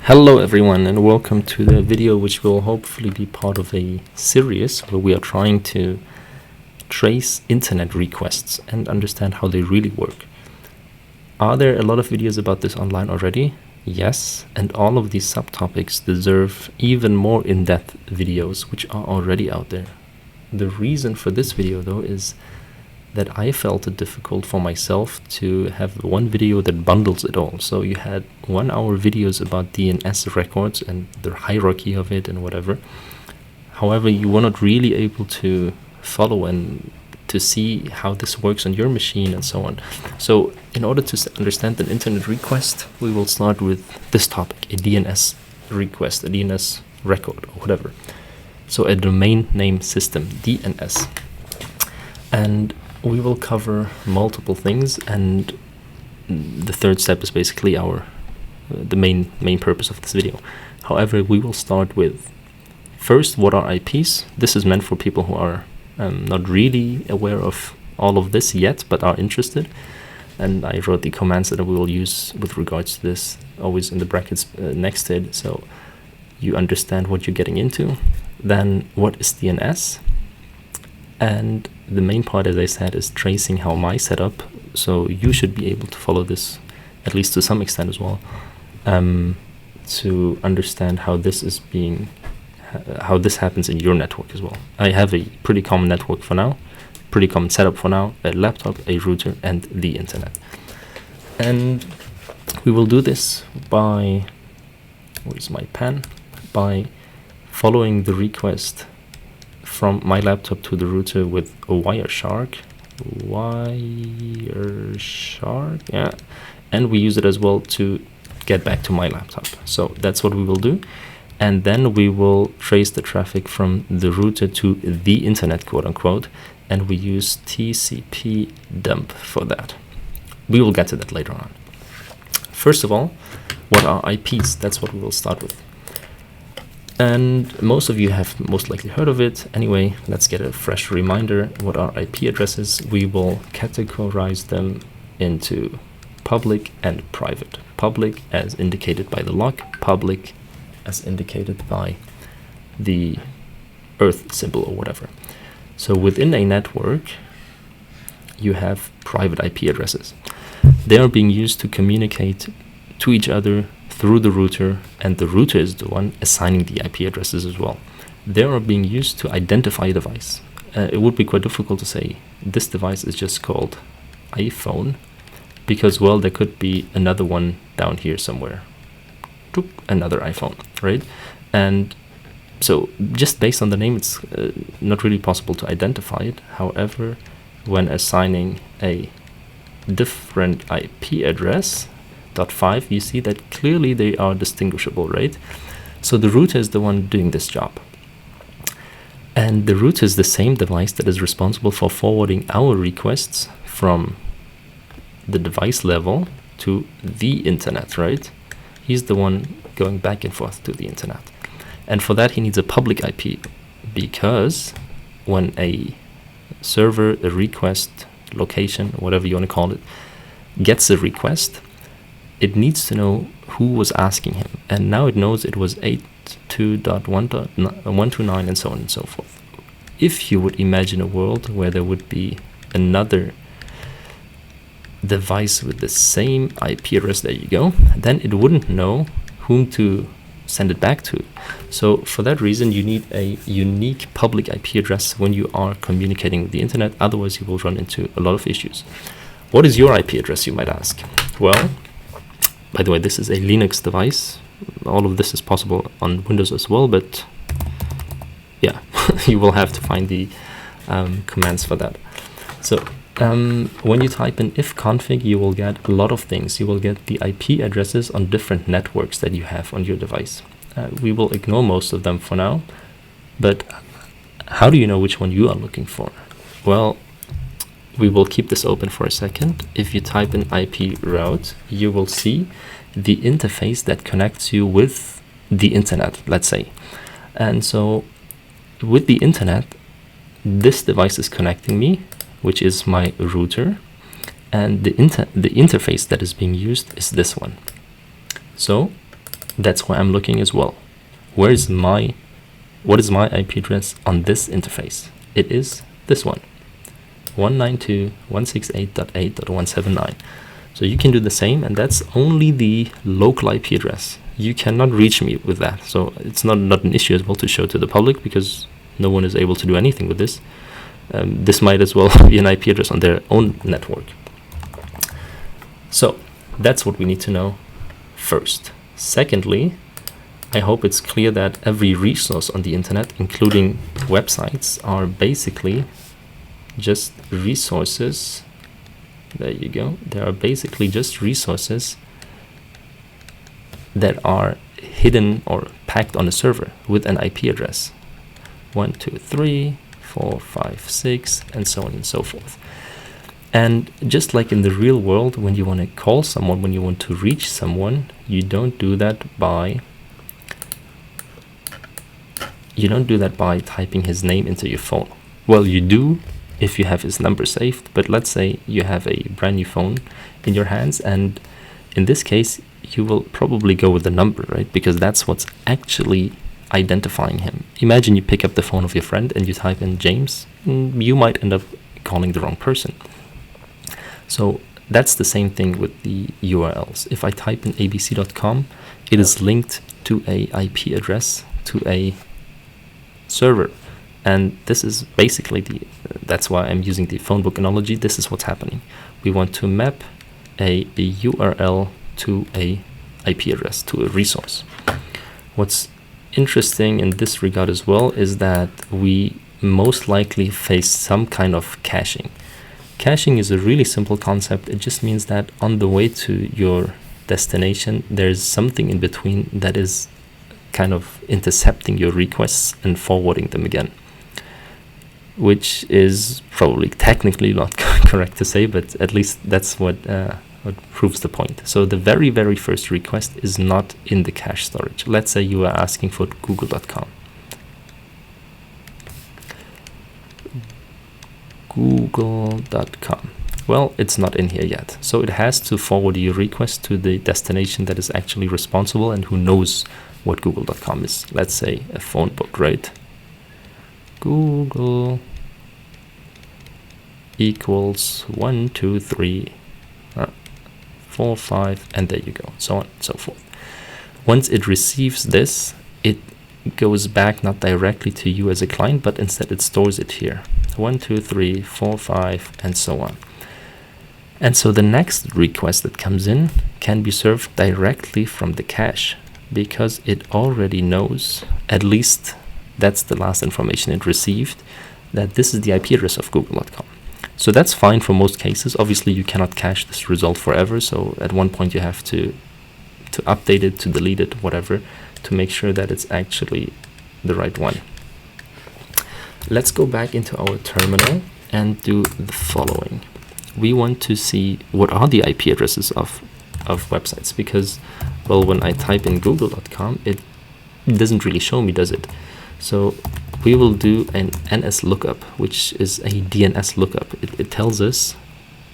Hello everyone, and welcome to the video which will hopefully be part of a series where we are trying to trace internet requests and understand how they really work. Are there a lot of videos about this online already? Yes, and all of these subtopics deserve even more in-depth videos which are already out there. The reason for this video though is that I felt it difficult for myself to have one video that bundles it all. So you had 1 hour videos about DNS records and the hierarchy of it and whatever. However, you were not really able to follow and to see how this works on your machine and so on. So in order to understand an internet request, we will start with this topic, a DNS request, a DNS record or whatever. So a domain name system, DNS. And we will cover multiple things, and the third step is basically the main purpose of this video. However, we will start with first, what are IPs? This is meant for people who are not really aware of all of this yet, but are interested. And I wrote the commands that we will use with regards to this always in the brackets next to it, so you understand what you're getting into. Then, what is DNS? And the main part, as I said, is tracing how my setup, so you should be able to follow this at least to some extent as well, to understand how this is how this happens in your network as well. I have a pretty common network for now, pretty common setup for now, a laptop, a router, and the internet. And we will do this by, where's my pen? By following the request from my laptop to the router with a Wireshark, yeah, and we use it as well to get back to my laptop. So that's what we will do, and then we will trace the traffic from the router to the internet, quote unquote, and we use TCP dump for that. We will get to that later on. First of all, what are IPs? That's what we will start with. And most of you have most likely heard of it. Anyway, let's get a fresh reminder. What are IP addresses? We will categorize them into public and private. Public as indicated by the log, public as indicated by the Earth symbol or whatever. So within a network, you have private IP addresses. They are being used to communicate to each other through the router, and the router is the one assigning the IP addresses as well. They are being used to identify a device. It would be quite difficult to say this device is just called iPhone, because, well, there could be another one down here somewhere. Another iPhone, right? And so just based on the name, it's not really possible to identify it. However, when assigning a different IP address, .5, you see that clearly they are distinguishable, right? So the router is the one doing this job. And the router is the same device that is responsible for forwarding our requests from the device level to the internet, right? He's the one going back and forth to the internet. And for that, he needs a public IP, because when a server, a request, location, whatever you want to call it, gets a request, it needs to know who was asking him, and now it knows it was 82.1.129 and so on and so forth. If you would imagine a world where there would be another device with the same IP address, there you go, then it wouldn't know whom to send it back to. So for that reason, you need a unique public IP address when you are communicating with the internet, otherwise you will run into a lot of issues. What is your IP address, you might ask? Well, by the way, this is a Linux device. All of this is possible on Windows as well, but yeah, you will have to find the commands for that. So when you type in ifconfig, you will get a lot of things. You will get the IP addresses on different networks that you have on your device. We will ignore most of them for now, but how do you know which one you are looking for? Well, we will keep this open for a second. If you type in IP route, you will see the interface that connects you with the internet, let's say. And so with the internet, this device is connecting me, which is my router, and the interface that is being used is this one. So That's why I'm looking as well. What is my IP address on this interface? It is this one, 192.168.8.179. So you can do the same, and that's only the local IP address. You cannot reach me with that. So it's not an issue as well to show to the public, because no one is able to do anything with this. This might as well be an IP address on their own network. So that's what we need to know first. Secondly, I hope it's clear that every resource on the internet, including websites, are basically just resources. There you go. They are basically just resources that are hidden or packed on a server with an IP address. 1, 2, 3, 4, 5, 6, and so on and so forth. And just like in the real world, when you want to call someone, when you want to reach someone, you don't do that by typing his name into your phone. Well, you do if you have his number saved, but let's say you have a brand new phone in your hands, and in this case, you will probably go with the number, right? Because that's what's actually identifying him. Imagine you pick up the phone of your friend and you type in James, you might end up calling the wrong person. So that's the same thing with the URLs. If I type in abc.com, it is linked to a IP address to a server, and this is basically that's why I'm using the phone book analogy. This is what's happening. We want to map a URL to a IP address, to a resource. What's interesting in this regard as well is that we most likely face some kind of caching. Caching is a really simple concept. It just means that on the way to your destination, there's something in between that is kind of intercepting your requests and forwarding them again, which is probably technically not correct to say, but at least that's what proves the point. So the very, very first request is not in the cache storage. Let's say you are asking for google.com. Google.com. Well, it's not in here yet. So it has to forward your request to the destination that is actually responsible and who knows what google.com is. Let's say a phone book, right? Google equals 1, 2, 3, 4, 5, and there you go, so on and so forth. Once it receives this, it goes back not directly to you as a client, but instead it stores it here. 1, 2, 3, 4, 5, and so on. And so the next request that comes in can be served directly from the cache, because it already knows, at least that's the last information it received, that this is the IP address of google.com. So that's fine for most cases. Obviously, you cannot cache this result forever, so at one point you have to update it, to delete it, whatever, to make sure that it's actually the right one. Let's go back into our terminal and do the following. We want to see what are the IP addresses of websites, because, well, when I type in google.com, it doesn't really show me, does it? So we will do an NS lookup, which is a DNS lookup. It tells us,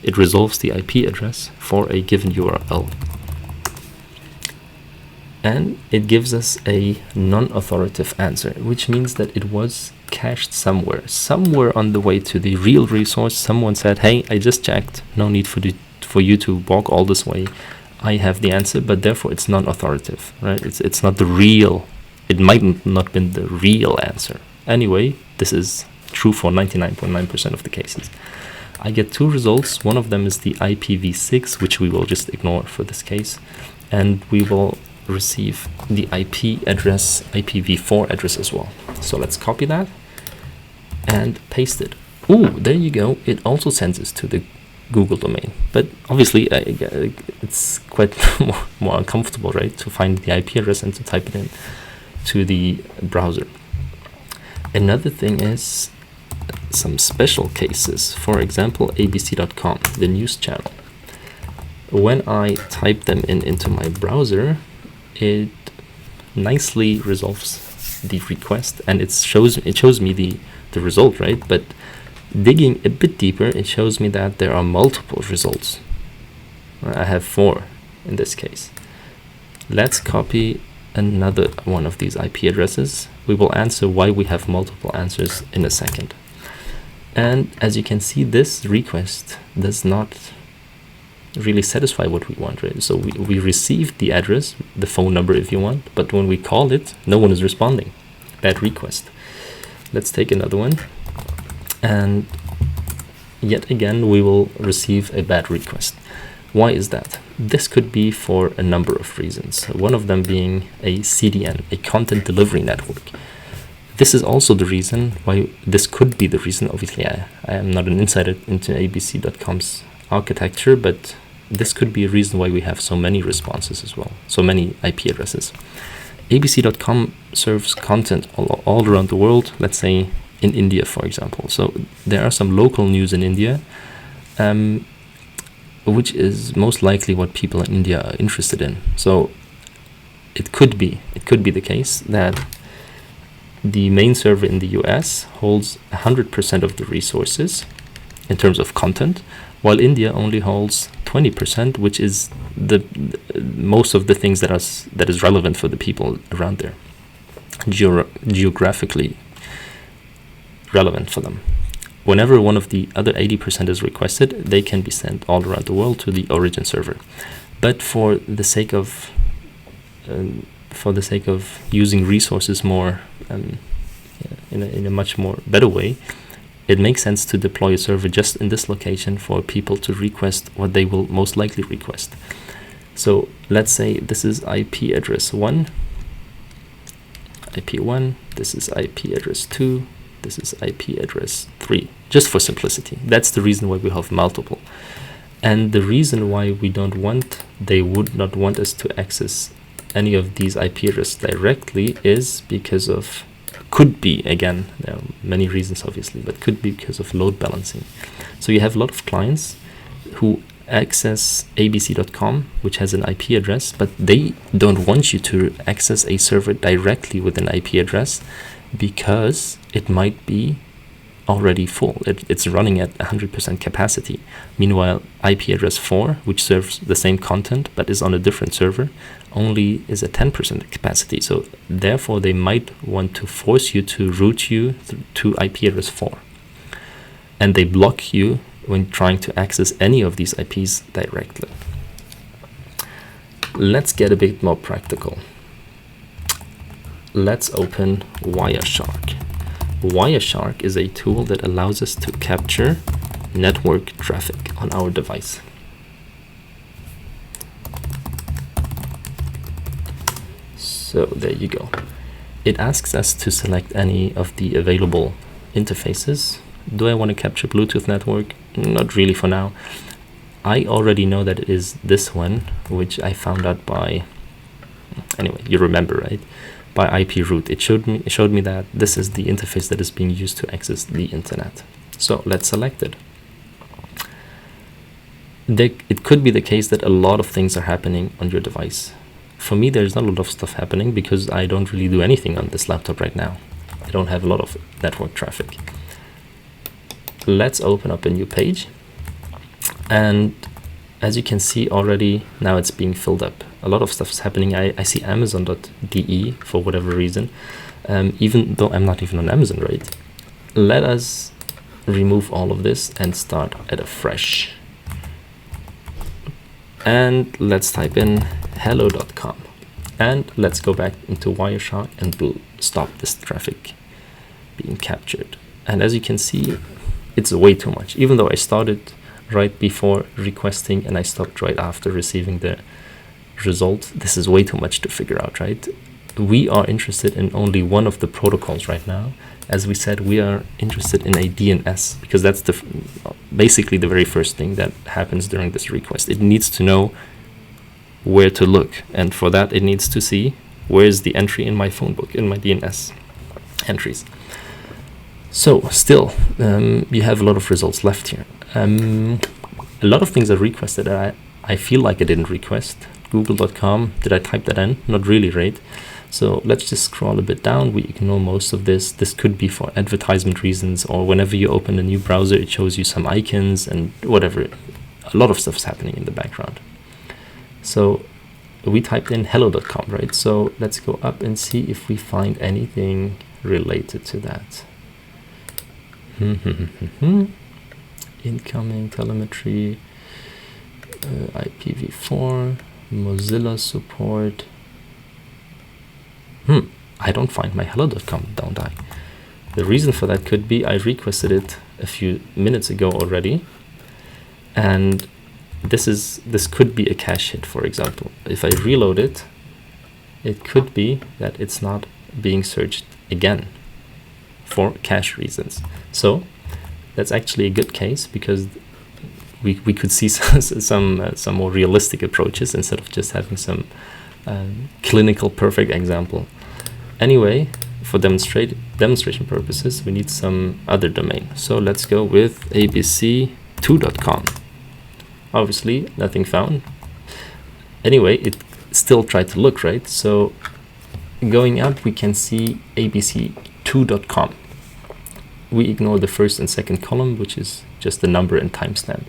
it resolves the IP address for a given URL. And it gives us a non-authoritative answer, which means that it was cached somewhere on the way to the real resource. Someone said, hey, I just checked, no need for you to walk all this way. I have the answer, but therefore it's non-authoritative, right? It's not the real, it might not have been the real answer. Anyway, this is true for 99.9% of the cases. I get two results. One of them is the IPv6, which we will just ignore for this case, and we will receive the IP address, IPv4 address as well. So let's copy that and paste it. Ooh, there you go. It also sends us to the Google domain, but obviously it's quite more uncomfortable, right, to find the IP address and to type it in to the browser. Another thing is some special cases. For example, abc.com, the news channel. When I type them into my browser, it nicely resolves the request, and it shows me the result, right? But digging a bit deeper, it shows me that there are multiple results. I have 4 in this case. Let's copy another one of these IP addresses. We will answer why we have multiple answers in a second. And as you can see, this request does not really satisfy what we want, right? So we received the address, the phone number if you want, but when we call it, no one is responding. Bad request. Let's take another one. And yet again, we will receive a bad request. Why is that? This could be for a number of reasons. One of them being a CDN, a content delivery network. This is also the reason why this could be the reason. Obviously, I am not an insider into abc.com's architecture, but this could be a reason why we have so many responses as well, so many IP addresses. abc.com serves content all around the world, let's say in India, for example. So there are some local news in India, which is most likely what people in India are interested in. So it could be the case that the main server in the US holds 100% of the resources in terms of content, while India only holds 20%, which is the most of the things that is relevant for the people around there, geographically relevant for them. Whenever one of the other 80% is requested, they can be sent all around the world to the origin server. But for the sake of using resources more in a much more better way, it makes sense to deploy a server just in this location for people to request what they will most likely request. So let's say this is IP address 1, IP 1, this is IP address 2, this is IP address 3, just for simplicity. That's the reason why we have multiple. And the reason why they would not want us to access any of these IP addresses directly is because of, could be, again, there are many reasons obviously, but could be because of load balancing. So you have a lot of clients who access abc.com, which has an IP address, but they don't want you to access a server directly with an IP address because it might be already full. It's running at 100% capacity. Meanwhile, IP address 4, which serves the same content but is on a different server, only is at 10% capacity. So therefore, they might want to force you to route you to IP address 4. And they block you when trying to access any of these IPs directly. Let's get a bit more practical. Let's open Wireshark. Wireshark is a tool that allows us to capture network traffic on our device. So there you go. It asks us to select any of the available interfaces. Do I want to capture Bluetooth network? Not really for now. I already know that it is this one, which I found out by, anyway, you remember, right? By IP route. It showed me that this is the interface that is being used to access the internet. So let's select it. It could be the case that a lot of things are happening on your device. For me, there's not a lot of stuff happening because I don't really do anything on this laptop right now. I don't have a lot of network traffic. Let's open up a new page. And as you can see already, now it's being filled up. A lot of stuff is happening. I see Amazon.de for whatever reason, even though I'm not even on Amazon, right? Let us remove all of this and start at a fresh. And let's type in hello.com. And let's go back into Wireshark and we'll stop this traffic being captured. And as you can see, it's way too much. Even though I started right before requesting and I stopped right after receiving the result, this is way too much to figure out, right? We are interested in only one of the protocols right now. As we said, we are interested in a DNS because that's basically the very first thing that happens during this request. It needs to know where to look, and for that it needs to see where is the entry in my phone book, in my DNS entries. So still, you have a lot of results left here. A lot of things are requested that I feel like I didn't request. Google.com, did I type that in? Not really, right? So let's just scroll a bit down. We ignore most of this. This could be for advertisement reasons, or whenever you open a new browser, it shows you some icons and whatever. A lot of stuff is happening in the background. So we typed in hello.com, right? So let's go up and see if we find anything related to that. Incoming telemetry, IPv4, Mozilla support. I don't find my hello.com, don't I? The reason for that could be I requested it a few minutes ago already, and this could be a cache hit, for example. If I reload it, it could be that it's not being searched again for cache reasons. So that's actually a good case, because we could see some more realistic approaches instead of just having some clinical perfect example. Anyway, for demonstration purposes, we need some other domain. So let's go with abc2.com. Obviously, nothing found. Anyway, it still tried to look, right? So going up, we can see abc2.com. We ignore the first and second column, which is just the number and timestamp.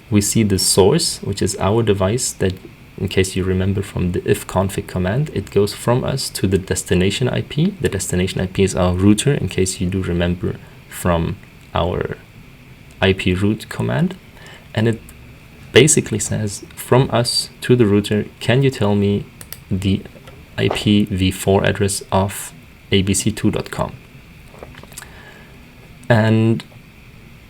We see the source, which is our device that, in case you remember from the ifconfig command, it goes from us to the destination IP. The destination IP is our router, in case you do remember from our IP route command. And it basically says, from us to the router, can you tell me the IPv4 address of abc2.com? And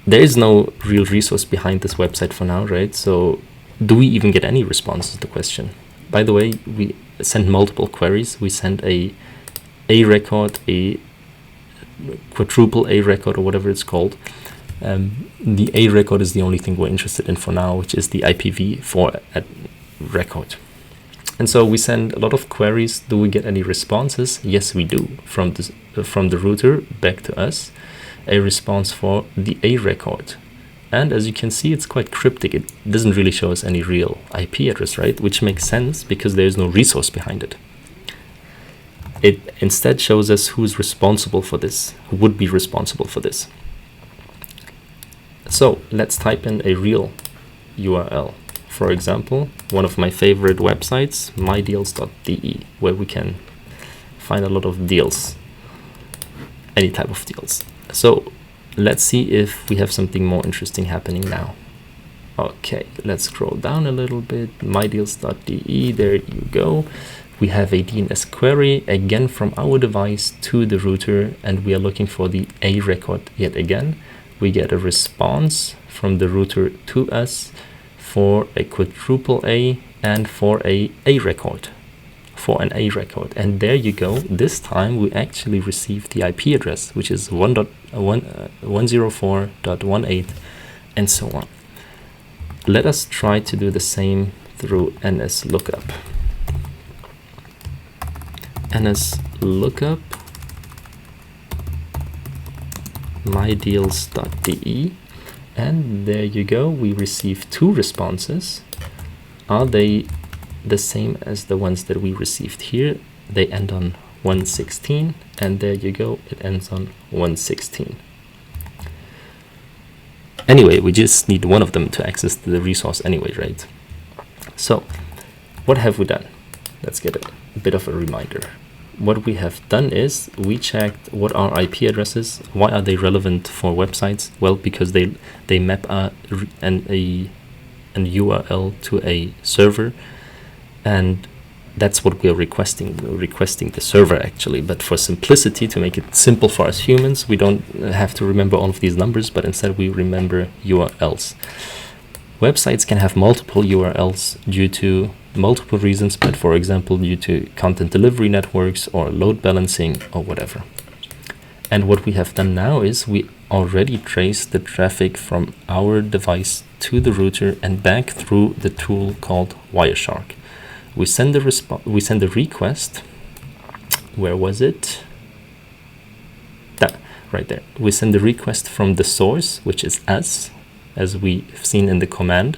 there is no real resource behind this website for now, right? So do we even get any response is the question. By the way, we sent multiple queries. We sent a record, a quadruple A record, or whatever it's called. The A record is the only thing we're interested in for now, which is the IPv4 record. And so we send a lot of queries. Do we get any responses? Yes, we do, from the router back to us, a response for the A record. And as you can see, it's quite cryptic. It doesn't really show us any real IP address, right? Which makes sense, because there's no resource behind it. It instead shows us who's responsible for this, who would be responsible for this. So let's type in a real URL. For example, one of my favorite websites, mydeals.de, where we can find a lot of deals, any type of deals. So let's see if we have something more interesting happening now. Okay, let's scroll down a little bit. mydeals.de, there you go. We have a DNS-Query, again from our device to the router, and we are looking for the A record yet again. We get a response from the router to us for a quadruple A and for a record. For an A record. And there you go. This time we actually received the IP address, which is 104.18 and so on. Let us try to do the same through NSLookup. NSLookup mydeals.de, and there you go. We received two responses. Are they the same as the ones that we received here? They end on 116, and there you go, it ends on 116. Anyway, we just need one of them to access the resource anyway, right? So what have we done? Let's get a bit of a reminder. What we have done is we checked what are IP addresses. Why are they relevant for websites? Well, because they map an URL to a server, and that's what we're requesting. We're requesting the server actually, but for simplicity, to make it simple for us humans, we don't have to remember all of these numbers, but instead we remember URLs. Websites can have multiple URLs due to multiple reasons, but for example, due to content delivery networks or load balancing or whatever. And what we have done now is we already traced the traffic from our device to the router and back through the tool called Wireshark. We send the request. Where was it? That right there. We send the request from the source, which is us, as we've seen in the command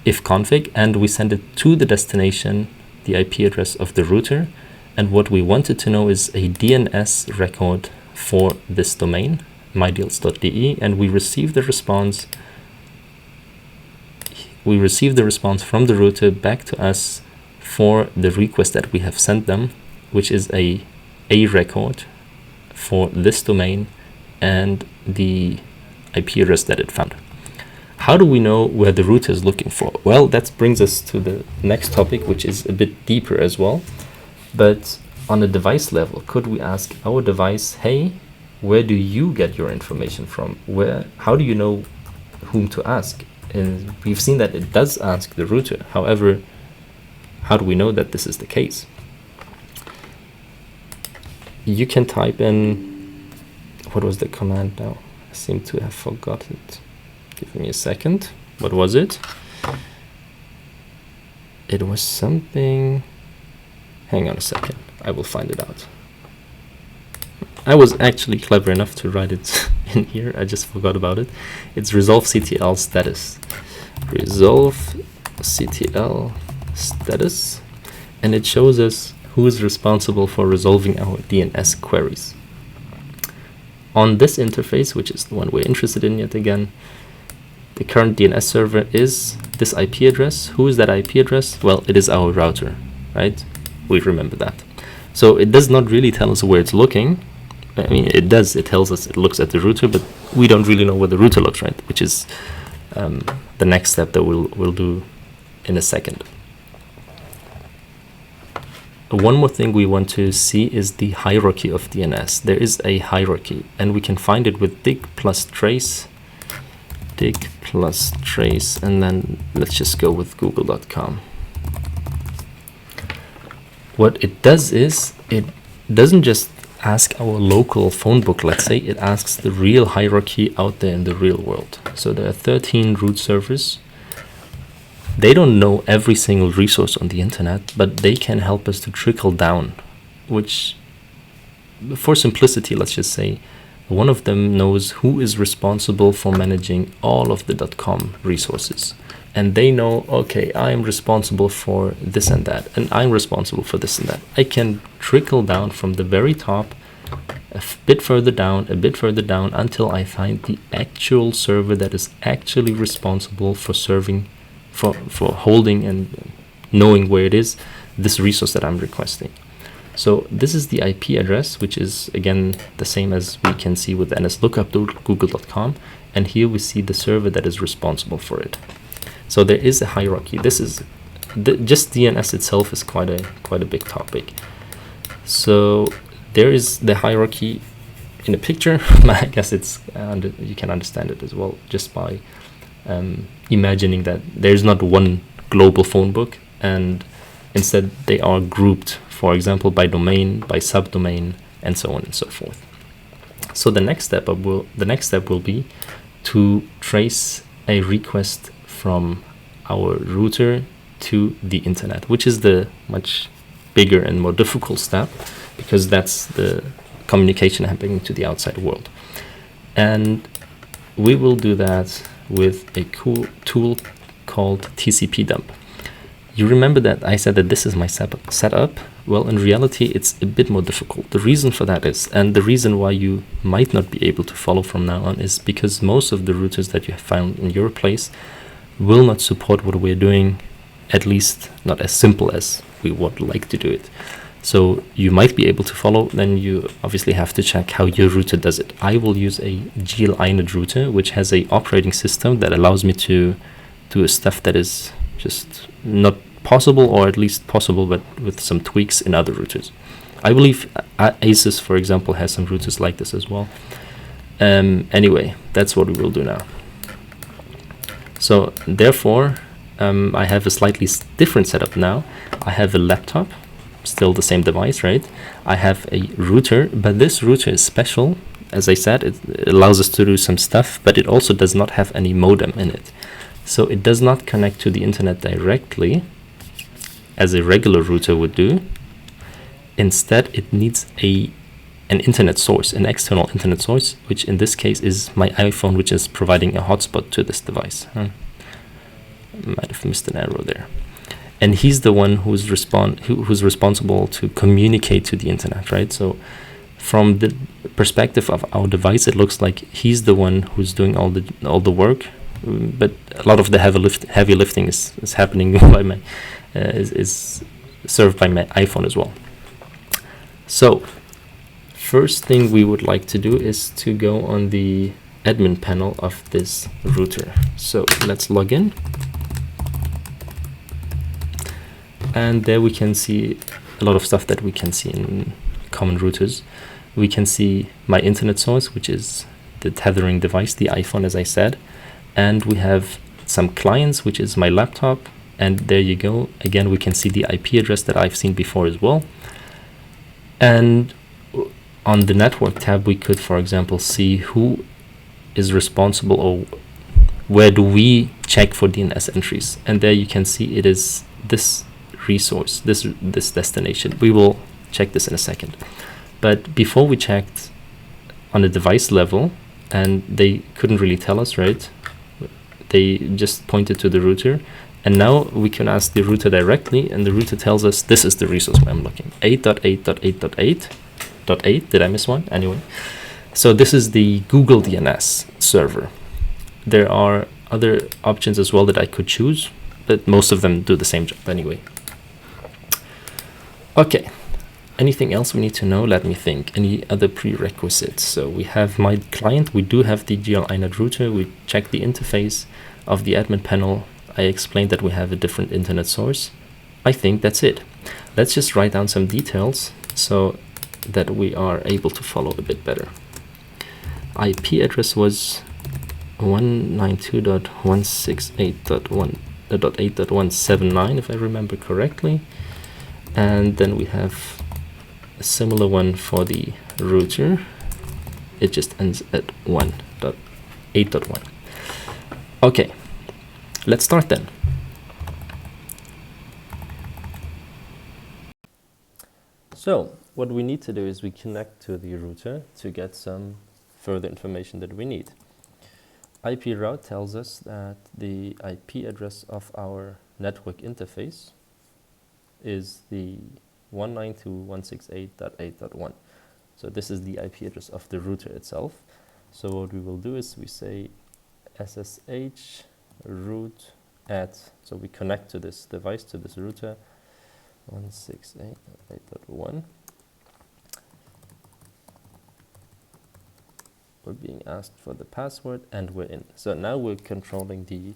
ifconfig, and we send it to the destination, the IP address of the router. And what we wanted to know is a DNS record for this domain, mydeals.de, and we received the response. We received the response from the router back to us for the request that we have sent them, which is a record for this domain and the IP address that it found. How do we know where the router is looking for? Well, that brings us to the next topic, which is a bit deeper as well. But on a device level, could we ask our device, hey, where do you get your information from? How do you know whom to ask? And we've seen that it does ask the router. However, how do we know that this is the case? You can type in, what was the command now? I seem to have forgotten it. Give me a second. What was it? It was something. Hang on a second. I will find it out. I was actually clever enough to write it in here. I just forgot about it. It's resolve CTL status. Resolve CTL status. And it shows us who is responsible for resolving our DNS queries. On this interface, which is the one we're interested in yet again, the current DNS server is this IP address. Who is that IP address? Well, it is our router, right? We remember that. So it does not really tell us where it's looking. I mean, it does. It tells us it looks at the router, but we don't really know where the router looks, right? Which is the next step that we'll do in a second. One more thing we want to see is the hierarchy of DNS. There is a hierarchy, and we can find it with dig plus trace, and then let's just go with google.com. What it does is, it doesn't just ask our local phone book, let's say, it asks the real hierarchy out there in the real world. So there are 13 root servers. They don't know every single resource on the internet, but they can help us to trickle down, which, for simplicity, let's just say, one of them knows who is responsible for managing all of the .com resources. And they know, okay, I am responsible for this and that, and I'm responsible for this and that. I can trickle down from the very top, a bit further down, until I find the actual server that is actually responsible for serving, for holding and knowing where it is, this resource that I'm requesting. So this is the IP address, which is again the same as we can see with nslookup.google.com, and here we see the server that is responsible for it. So there is a hierarchy. This is just DNS itself is quite a big topic. So there is the hierarchy in a picture. I guess it's you can understand it as well just by imagining that there's not one global phone book, and instead they are grouped, for example, by domain, by subdomain, and so on and so forth. So the next step will be to trace a request from our router to the internet, which is the much bigger and more difficult step, because that's the communication happening to the outside world. And we will do that with a cool tool called TCP dump. You remember that I said that this is my setup? Well, in reality, it's a bit more difficult. The reason for that is, and the reason why you might not be able to follow from now on, is because most of the routers that you have found in your place will not support what we're doing, at least not as simple as we would like to do it. So you might be able to follow, then you obviously have to check how your router does it. I will use a GL-INET router, which has a operating system that allows me to do stuff that is just not possible, or at least possible, but with some tweaks in other routers. I believe ASUS, for example, has some routers like this as well. Anyway, that's what we will do now. So therefore, I have a slightly different setup now. I have a laptop, still the same device, right? I have a router, but this router is special. As I said, it allows us to do some stuff, but it also does not have any modem in it. So it does not connect to the internet directly, as a regular router would do. Instead, it needs an internet source, an external internet source, which in this case is my iPhone, which is providing a hotspot to this device. Might have missed an arrow there. And he's the one who's responsible to communicate to the internet, right? So from the perspective of our device, it looks like he's the one who's doing all the work, but a lot of the heavy lifting is happening by my is served by my iPhone as well. So first thing we would like to do is to go on the admin panel of this router. So let's log in. And there we can see a lot of stuff that we can see in common routers. We can see my internet source, which is the tethering device, the iPhone, as I said. And we have some clients, which is my laptop. And there you go. Again, we can see the IP address that I've seen before as well. And on the network tab, we could, for example, see who is responsible or where do we check for DNS entries. And there you can see it is this resource, this destination. We will check this in a second. But before we checked on the device level, and they couldn't really tell us, right? They just pointed to the router. And now we can ask the router directly, and the router tells us this is the resource where I'm looking. 8.8.8.8.8. Did I miss one? Anyway. So this is the Google DNS server. There are other options as well that I could choose, but most of them do the same job anyway. Okay. Anything else we need to know? Let me think. Any other prerequisites? So we have my client. We do have the GL-INET router. We check the interface of the admin panel. I explained that we have a different internet source. I think that's it. Let's just write down some details so that we are able to follow a bit better. IP address was 192.168.8.179, if I remember correctly. And then we have a similar one for the router. It just ends at 1.8.1. Okay, let's start then. So what we need to do is we connect to the router to get some further information that we need. IP route tells us that the IP address of our network interface is the 192.168.8.1. So this is the IP address of the router itself. So what we will do is we say SSH root at, so we connect to this device, to this router, 168.8.1. We're being asked for the password and we're in. So now we're controlling the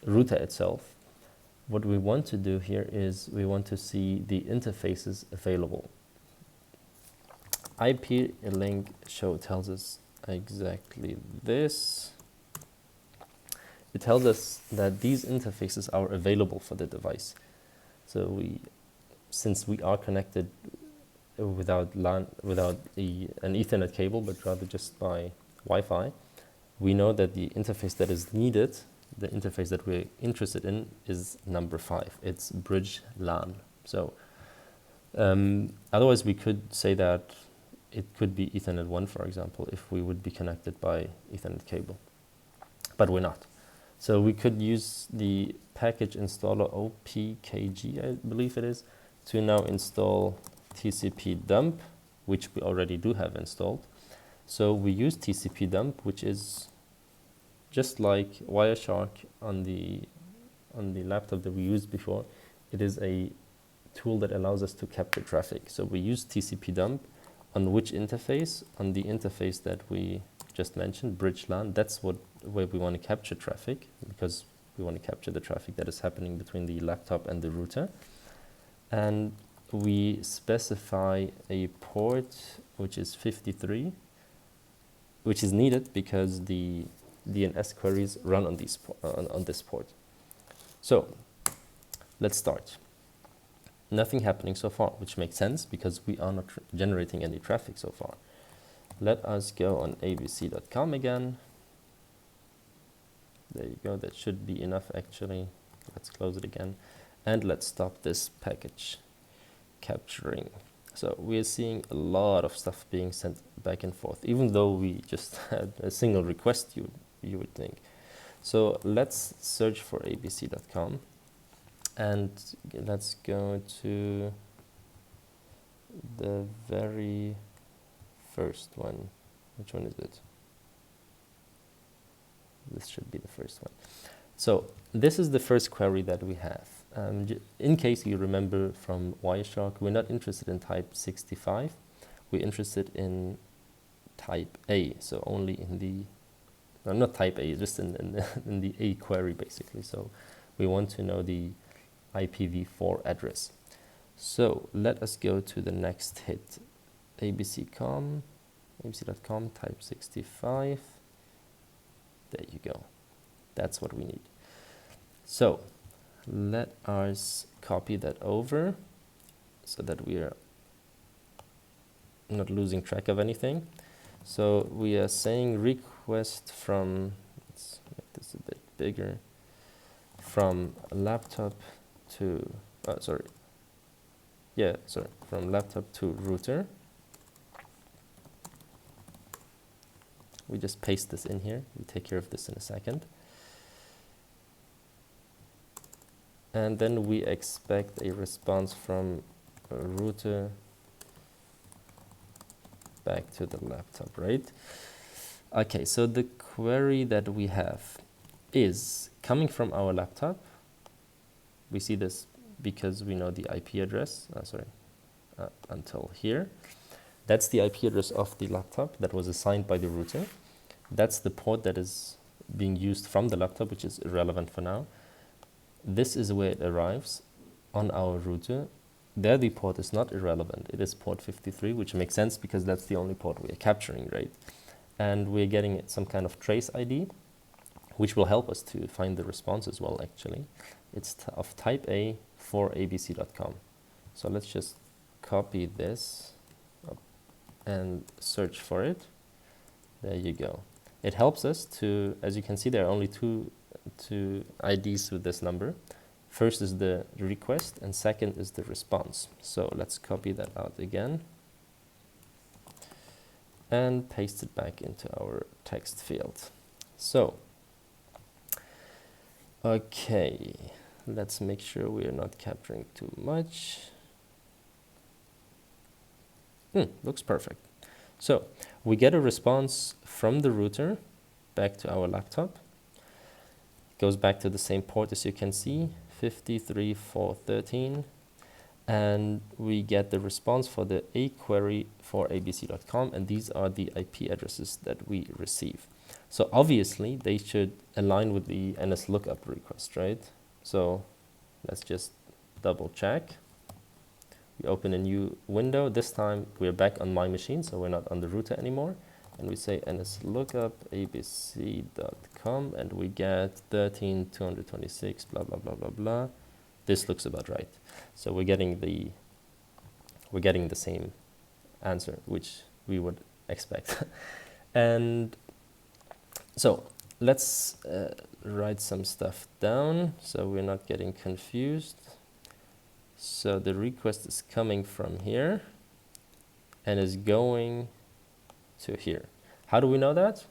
router itself. What we want to do here is we want to see the interfaces available. IP link show tells us exactly this. It tells us that these interfaces are available for the device. So since we are connected without LAN, without an Ethernet cable, but rather just by Wi-Fi, we know that the interface that is needed, the interface that we're interested in, is number 5. It's bridge LAN. So otherwise we could say that it could be Ethernet 1, for example, if we would be connected by Ethernet cable, but we're not. So we could use the package installer OPKG, I believe it is, to now install TCP dump, which we already do have installed. So we use TCP dump, which is just like Wireshark on the laptop that we used before. It is a tool that allows us to capture traffic. So we use TCP dump on which interface? On the interface that we just mentioned, bridge LAN. That's where we want to capture traffic, because we want to capture the traffic that is happening between the laptop and the router. And we specify a port which is 53, which is needed because the DNS queries run on this port. So let's start. Nothing happening so far, which makes sense because we are not generating any traffic so far. Let us go on abc.com again. There you go. That should be enough actually. Let's close it again. And let's stop this package capturing. So we're seeing a lot of stuff being sent back and forth, even though we just had a single request, you would think. So let's search for abc.com and let's go to the very first one. Which one is it? This should be the first one. So this is the first query that we have. In case you remember from Wireshark, we're not interested in type 65. We're interested in type A, so only in the, no, not type A, just in the A query basically. So we want to know the IPv4 address. So let us go to the next hit, abc.com, type 65. There you go. That's what we need. So let us copy that over so that we are not losing track of anything. So we are saying request from, let's make this a bit bigger, from laptop to, from laptop to router. We just paste this in here. We'll take care of this in a second. And then we expect a response from a router back to the laptop, right? Okay, so the query that we have is coming from our laptop. We see this because we know the IP address, until here. That's the IP address of the laptop that was assigned by the router. That's the port that is being used from the laptop, which is irrelevant for now. This is where it arrives on our router. There the port is not irrelevant. It is port 53, which makes sense because that's the only port we are capturing, right? And we're getting some kind of trace ID, which will help us to find the response as well, actually. It's of type A for abc.com. So let's just copy this and search for it. There you go. It helps us to, as you can see, there are only two IDs with this number. First is the request and second is the response. So let's copy that out again and paste it back into our text field. So, okay, let's make sure we are not capturing too much. Looks perfect. So we get a response from the router back to our laptop. It goes back to the same port as you can see, 53413, and we get the response for the A query for abc.com, and these are the IP addresses that we receive. So obviously they should align with the NSLookup request, right? So let's just double check. We open a new window. This time we're back on my machine, so we're not on the router anymore. And we say NSLookup abc.com, and we get 13226 blah blah blah blah blah. This looks about right. So we're getting the same answer, which we would expect. And so let's write some stuff down so we're not getting confused. So the request is coming from here and is going to here. How do we know that?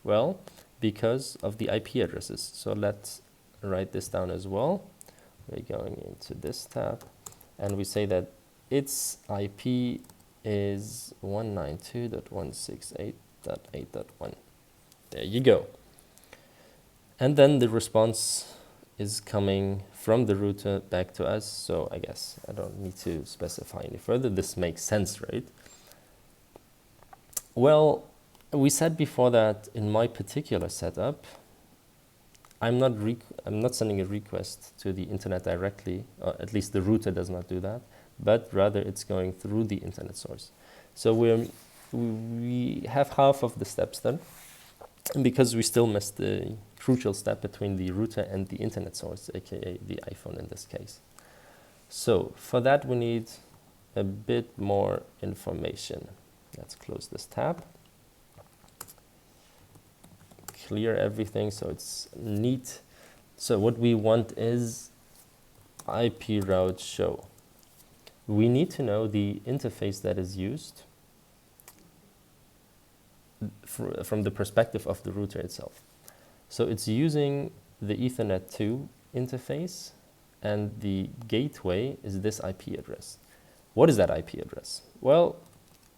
Well, because of the IP addresses. So let's write this down as well. We're going into this tab and we say that its IP is 192.168.8.1. There you go. And then the response is coming from the router back to us. So I guess I don't need to specify any further. This makes sense, right? Well, we said before that in my particular setup, I'm not sending a request to the internet directly, or at least the router does not do that, but rather it's going through the internet source. So we have half of the steps done, and because we still missed the crucial step between the router and the internet source, aka the iPhone in this case. So for that we need a bit more information. Let's close this tab. Clear everything so it's neat. So what we want is IP route show. We need to know the interface that is used from the perspective of the router itself. So it's using the Ethernet 2 interface, and the gateway is this IP address. What is that IP address? Well,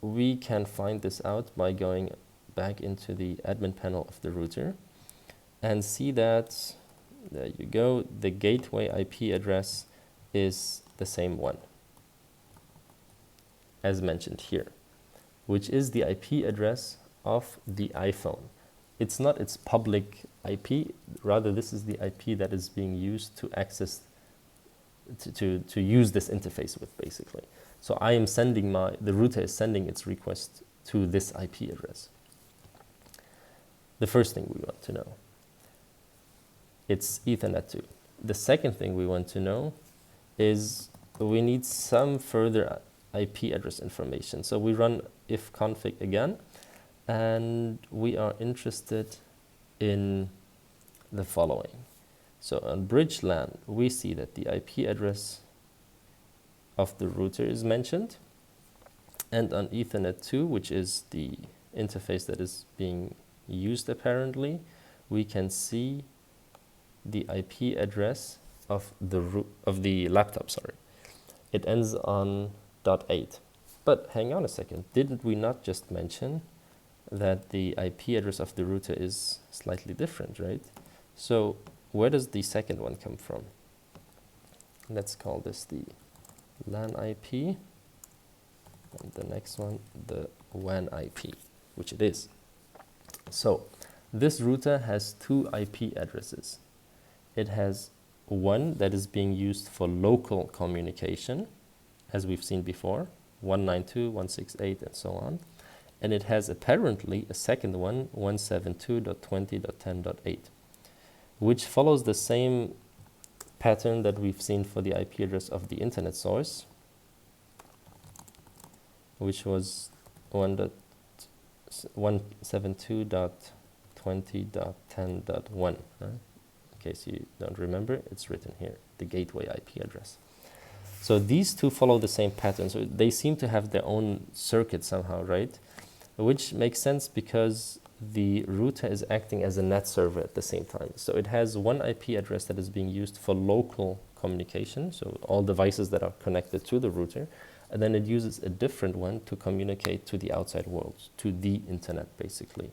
we can find this out by going back into the admin panel of the router and see that there you go. The gateway IP address is the same one as mentioned here, which is the IP address of the iPhone. It's not its public IP, rather this is the IP that is being used to access, to use this interface with, basically. So I am sending the router is sending its request to this IP address. The first thing we want to know, it's Ethernet 2. The second thing we want to know is we need some further IP address information. So we run ifconfig again, and we are interested in the following. So on bridge LAN, we see that the IP address of the router is mentioned, and on Ethernet 2, which is the interface that is being used apparently, we can see the IP address of the laptop, sorry. It ends on .8. But hang on a second, didn't we not just mention that the IP address of the router is slightly different, right? So where does the second one come from? Let's call this the LAN IP, and the next one the WAN IP, which it is. So this router has two IP addresses. It has one that is being used for local communication, as we've seen before, 192.168 and so on. And it has apparently a second one, 172.20.10.8, which follows the same pattern that we've seen for the IP address of the internet source, which was 172.20.10.1. In case you don't remember, it's written here, the gateway IP address. So these two follow the same pattern. So they seem to have their own circuit somehow, right? Which makes sense because the router is acting as a NAT server at the same time. So it has one IP address that is being used for local communication, so all devices that are connected to the router, and then it uses a different one to communicate to the outside world, to the internet, basically.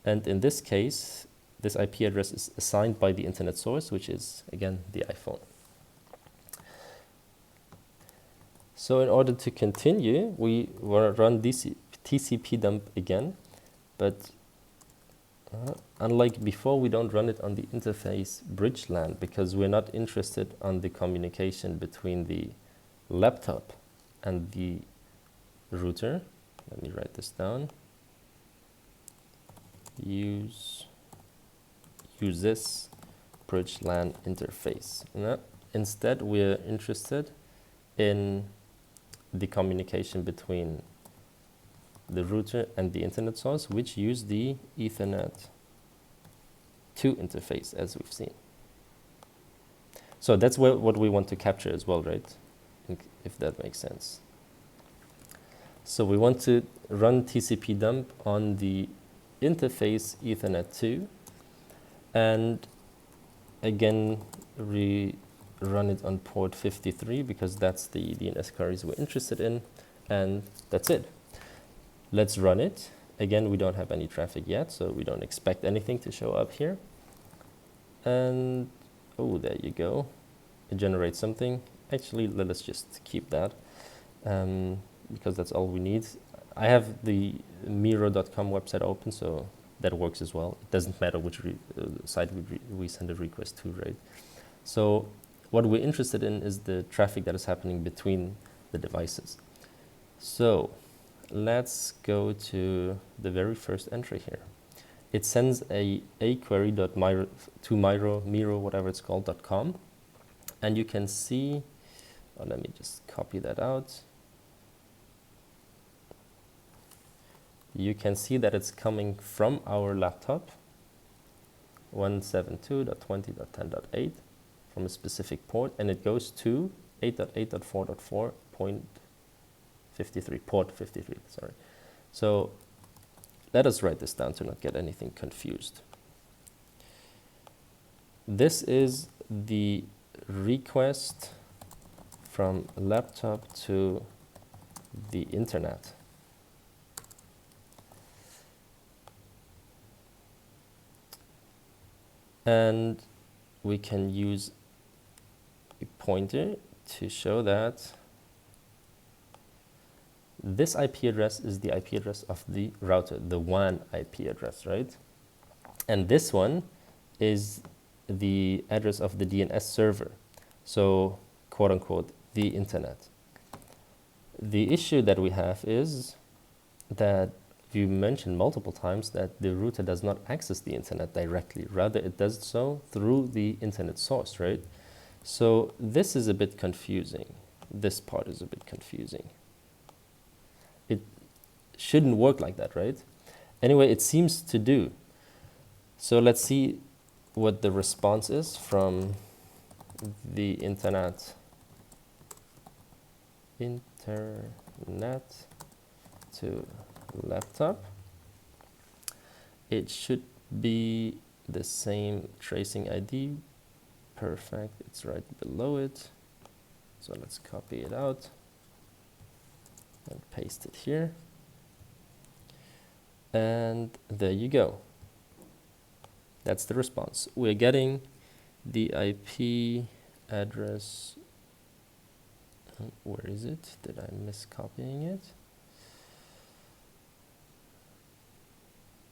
And in this case, this IP address is assigned by the internet source, which is, again, the iPhone. So in order to continue, we will run TCP dump again, but unlike before, we don't run it on the interface bridge LAN because we're not interested on the communication between the laptop and the router. Let me write this down. Use this bridge LAN interface. Instead, we're interested in the communication between the router and the internet source, which use the Ethernet 2 interface, as we've seen. So that's what we want to capture as well, right? If that makes sense. So we want to run TCP dump on the interface Ethernet 2, and again run it on port 53 because that's the DNS queries we're interested in, and that's it. Let's run it. Again, we don't have any traffic yet, so we don't expect anything to show up here. And oh, there you go. It generates something. Actually, let us just keep that because that's all we need. I have the Miro.com website open, so that works as well. It doesn't matter which site we send a request to, right? So what we're interested in is the traffic that is happening between the devices. So let's go to the very first entry here. It sends a query to Miro, whatever it's called, .com. And you can see, let me just copy that out. You can see that it's coming from our laptop, 172.20.10.8, from a specific port, and it goes to 8.8.4.4.53, port 53, sorry. So let us write this down to not get anything confused. This is the request from laptop to the internet. And we can use a pointer to show that this IP address is the IP address of the router, the WAN IP address, right? And this one is the address of the DNS server. So, quote unquote, the internet. The issue that we have is that you mentioned multiple times that the router does not access the internet directly. Rather, it does so through the internet source, right? So this is a bit confusing. This part is a bit confusing. It shouldn't work like that, right? Anyway, it seems to do. So let's see what the response is from the internet to laptop. It should be the same tracing ID. Perfect, it's right below it. So let's copy it out and paste it here. And there you go. That's the response. We're getting the IP address. Where is it? Did I miss copying it?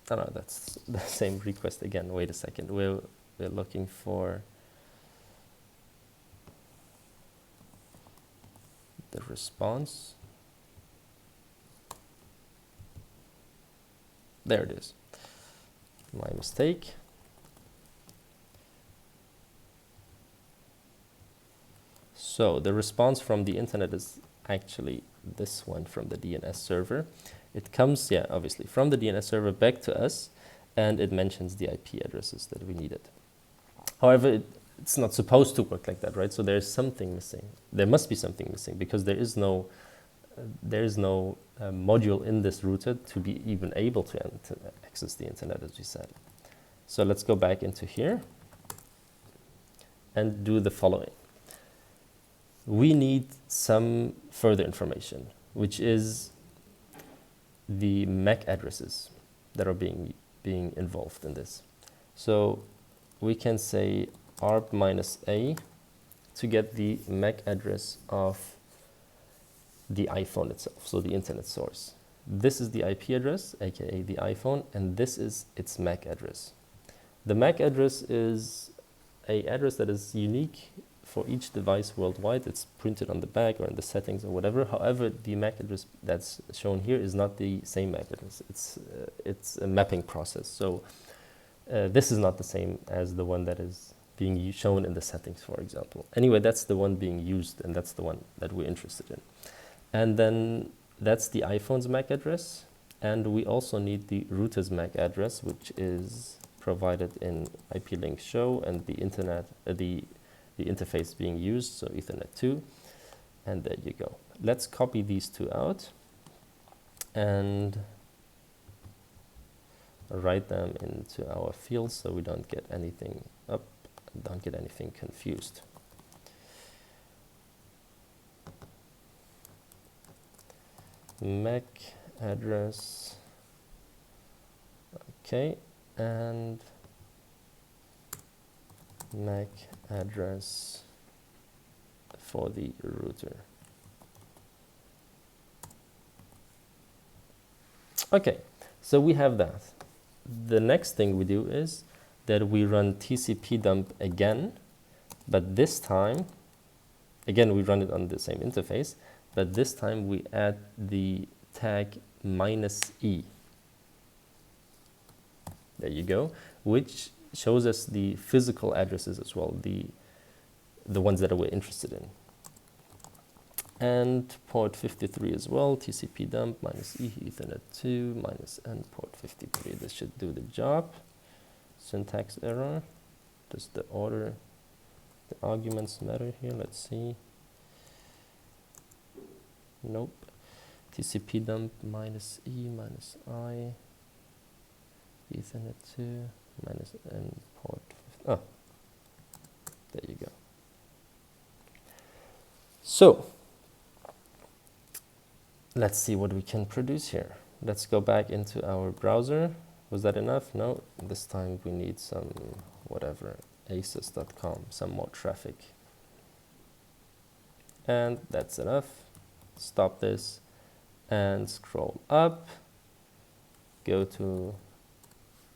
Oh no, that's the same request again. Wait a second. We're looking for the response. There it is. My mistake. So the response from the internet is actually this one from the DNS server. It comes, yeah, obviously from the DNS server back to us, and it mentions the IP addresses that we needed. However, it's not supposed to work like that, right? So there's something missing. There must be something missing because there is no module in this router to be even able to access the internet, as we said. So let's go back into here and do the following. We need some further information, which is the MAC addresses that are being involved in this. So we can say arp-a to get the MAC address of the iPhone itself, so the internet source. This is the IP address, aka the iPhone, and this is its MAC address. The MAC address is an address that is unique for each device worldwide. It's printed on the back or in the settings or whatever. However, the MAC address that's shown here is not the same MAC address. It's a mapping process. So this is not the same as the one that is being shown in the settings, for example. Anyway, that's the one being used, and that's the one that we're interested in. And then that's the iPhone's MAC address. And we also need the router's MAC address, which is provided in IP link show and the internet, the interface being used, so Ethernet 2. And there you go. Let's copy these two out and write them into our fields so we don't get anything up, don't get anything confused. MAC address, okay, and MAC address for the router. Okay, so we have that. The next thing we do is that we run TCP dump again, but this time, again, we run it on the same interface, but this time we add the tag -e. There you go, which shows us the physical addresses as well, the ones that we're interested in. And port 53 as well, TCP dump -e Ethernet 2 -n port 53. This should do the job. Syntax error. Does the order, the arguments matter here? Let's see. Nope. TCP dump -e -i Ethernet 2 -n port 50. Oh, there you go. So let's see what we can produce here. Let's go back into our browser. Was that enough? No, this time we need some whatever asus.com, some more traffic. And that's enough. Stop this and scroll up. Go to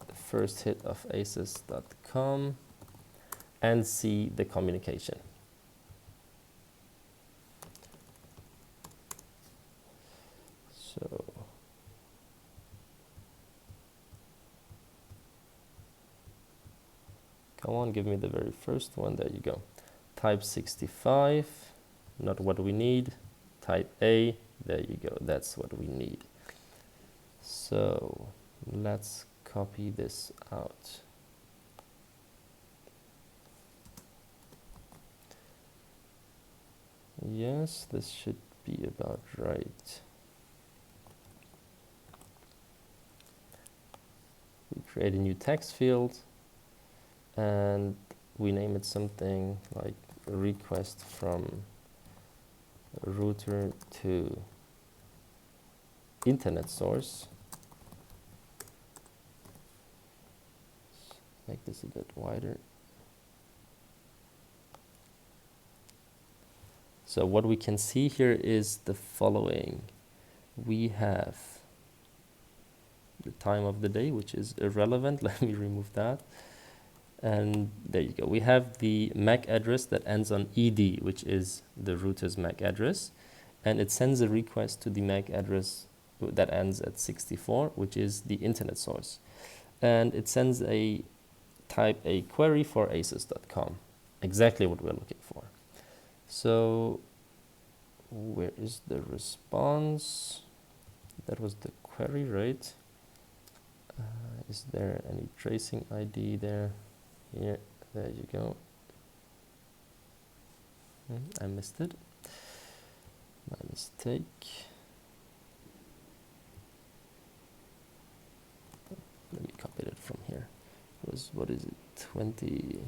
the first hit of asus.com and see the communication. So come on, give me the very first one. There you go. Type 65, not what we need. Type A, there you go. That's what we need. So let's copy this out. Yes, this should be about right. We create a new text field and we name it something like request from router to internet source. Make this a bit wider. So what we can see here is the following. We have the time of the day, which is irrelevant. Let me remove that. And there you go. We have the MAC address that ends on ED, which is the router's MAC address. And it sends a request to the MAC address that ends at 64, which is the internet source. And it sends a type a query for asus.com. Exactly what we're looking for. So where is the response? That was the query, right? Is there any tracing ID there? Here, there you go. I missed it. My mistake. Let me copy it from here. It was, what is it, 20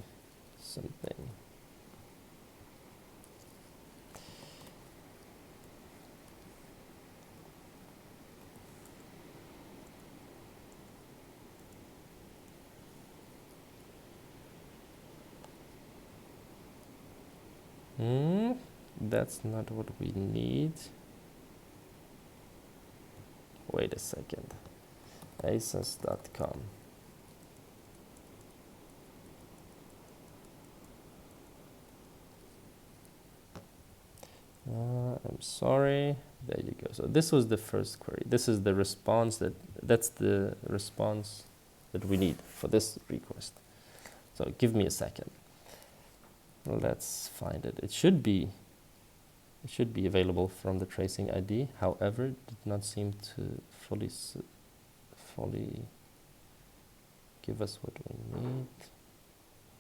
something. That's not what we need. Wait a second. asus.com. I'm sorry. There you go. So this was the first query. This is the response that's the response that we need for this request. So give me a second. Let's find it. It should be available from the tracing ID. However, it did not seem to fully give us what we need.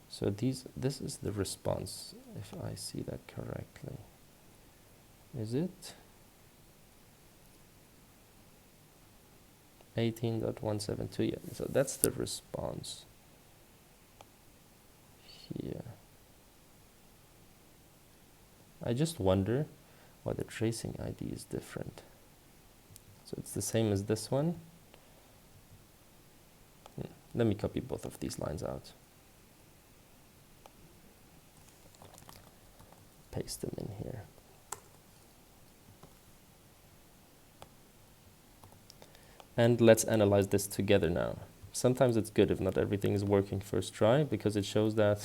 So this is the response, if I see that correctly. Is it 18.172? Yeah, so that's the response here. I just wonder why the tracing ID is different. So it's the same as this one. Let me copy both of these lines out. Paste them in here. And let's analyze this together now. Sometimes it's good if not everything is working first try, because it shows that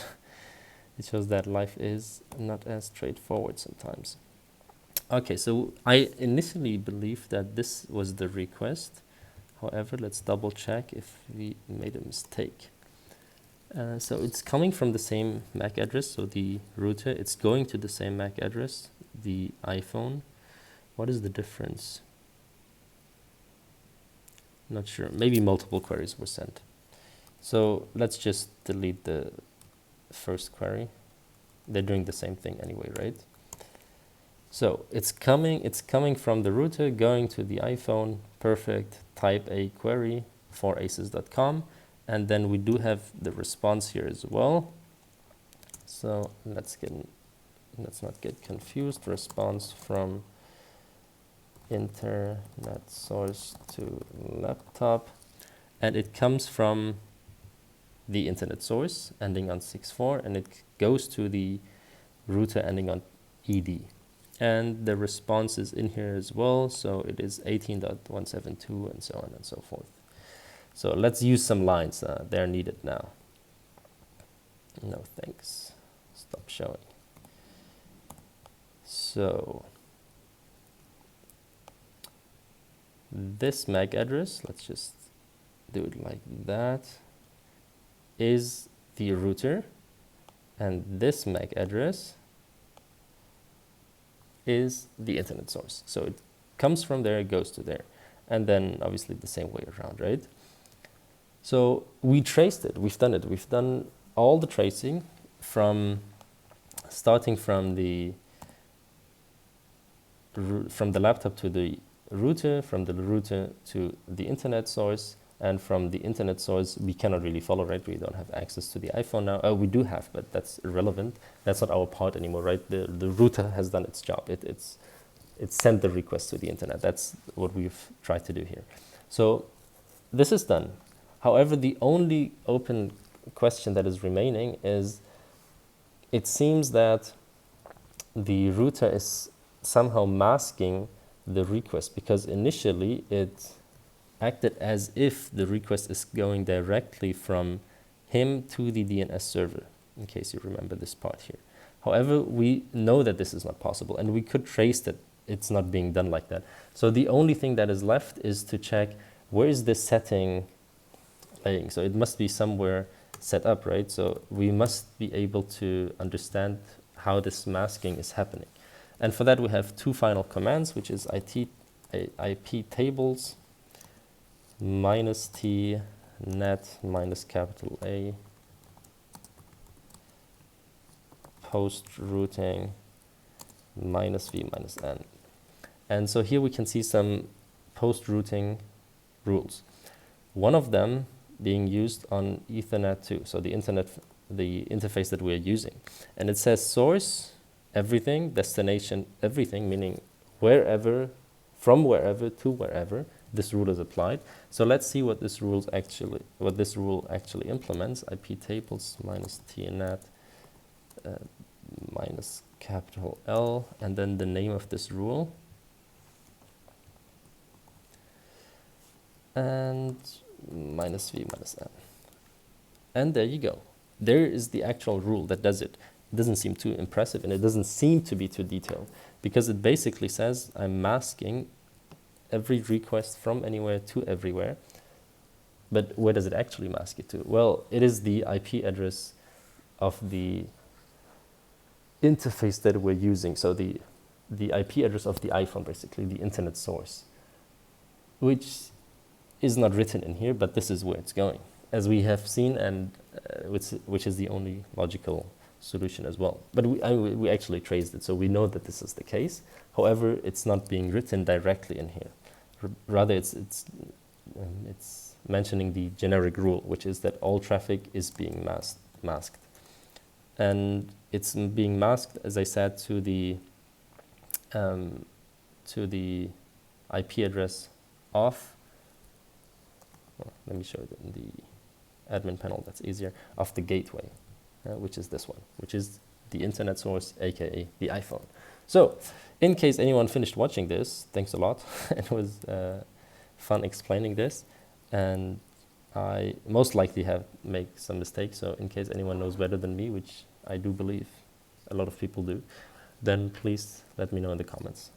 life is not as straightforward sometimes. Okay, so I initially believed that this was the request. However, let's double check if we made a mistake. So it's coming from the same MAC address, so the router, it's going to the same MAC address, the iPhone. What is the difference? Not sure. Maybe multiple queries were sent. So let's just delete the first query. They're doing the same thing anyway, right? So it's coming from the router, going to the iPhone. Perfect. Type a query for asus.com, and then we do have the response here as well. So let's not get confused. Response from internet source to laptop, and it comes from the internet source ending on 64, and it goes to the router ending on ED. And the response is in here as well, so it is 18.172 and so on and so forth. So let's use some lines. They're needed now. No thanks. Stop showing. So this MAC address, let's just do it like that, is the router, and this MAC address is the internet source. So it comes from there, it goes to there, and then obviously the same way around, right? So we traced it, we've done it. We've done all the tracing from starting from the laptop to the router, from the router to the internet source, and from the internet source we cannot really follow, right? We don't have access to the iPhone now. We do have, but that's irrelevant. That's not our part anymore, right? The router has done its job. It sent the request to the internet. That's what we've tried to do here. So this is done. However, the only open question that is remaining is, it seems that the router is somehow masking the request, because initially it acted as if the request is going directly from him to the DNS server, in case you remember this part here. However, we know that this is not possible, and we could trace that it's not being done like that. So the only thing that is left is to check, where is this setting laying? So it must be somewhere set up, right? So we must be able to understand how this masking is happening. And for that we have two final commands, which is IP tables -t net -A post routing -v-n. And so here we can see some post routing rules. One of them being used on Ethernet 2, so the interface that we're using. And it says source everything, destination everything, meaning wherever, from wherever to wherever this rule is applied. So let's see what this rule actually implements. IP tables -tnet -L, and then the name of this rule. And -v-n. And there you go. There is the actual rule that does it. It doesn't seem too impressive, and it doesn't seem to be too detailed, because it basically says I'm masking every request from anywhere to everywhere. But where does it actually mask it to? Well, it is the IP address of the interface that we're using. So the IP address of the iPhone, basically, the internet source, which is not written in here, but this is where it's going, as we have seen, and which is the only logical solution as well. But we actually traced it, so we know that this is the case. However, it's not being written directly in here. Rather, it's mentioning the generic rule, which is that all traffic is being masked. And it's being masked, as I said, to the IP address of, well, let me show it in the admin panel, that's easier, of the gateway, which is this one, which is the internet source, aka the iPhone. So, in case anyone finished watching this, thanks a lot. It was fun explaining this, and I most likely have made some mistakes, so in case anyone knows better than me, which I do believe a lot of people do, then please let me know in the comments.